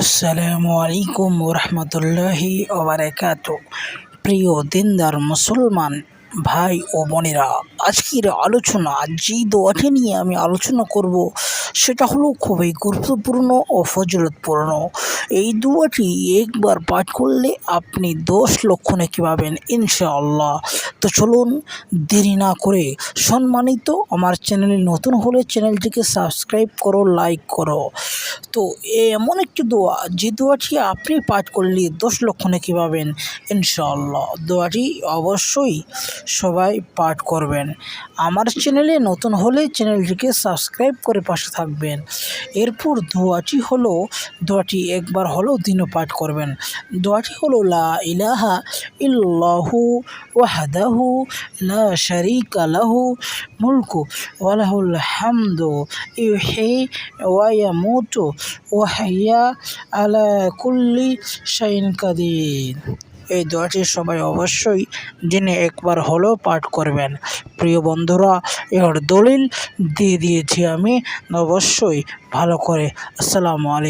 আসসালামু আলাইকুম ওরহমতুল্লাহি ওবারাকাতুহু। প্রিয় দিনদার মুসলমান ভাই ও বোনেরা, আজকের আলোচনা যে দোয়াটি নিয়ে আমি আলোচনা করব সেটা হলো খুবই গুরুত্বপূর্ণ ও ফজিলতপূর্ণ। এই দোয়াটি একবার পাঠ করলে আপনি 10 লক্ষ নেকি পাবেন ইনশাআল্লাহ। তো চলুন দেরি না করে, সম্মানিত আমার চ্যানেলে নতুন হলে চ্যানেলটিকে সাবস্ক্রাইব করো, লাইক করো। তো এমন একটি দোয়া, যে দোয়াটি আপনি পাঠ করলে 10 লক্ষ নেকি পাবেন ইনশাআল্লাহ। দোয়াটি অবশ্যই সবাই পাঠ করবেন। আমার চ্যানেলে নতুন হলে চ্যানেলটিকে সাবস্ক্রাইব করে পাশে থাকবেন। এরপর দোয়াটি একবার হলেও দিনও পাঠ করবেন। দোয়াটি হলো লা ইলাহা ইল্লাল্লাহু ওয়াহদাহু লা শারীকা লাহু মুলকু ওয়া লাহুল হামদু ইউহয়ী ওয়া ইয়ামুতু ওয়া হুয়া আলা কুল্লি শাইইন কাদির। এই দোয়াটি সবাই অবশ্যই দিনে একবার হলেও পাঠ করবেন। প্রিয় বন্ধুরা, এর দলিল দিয়ে দিয়েছি আমি, অবশ্যই ভালো করে। আসসালামু আলাইকুম।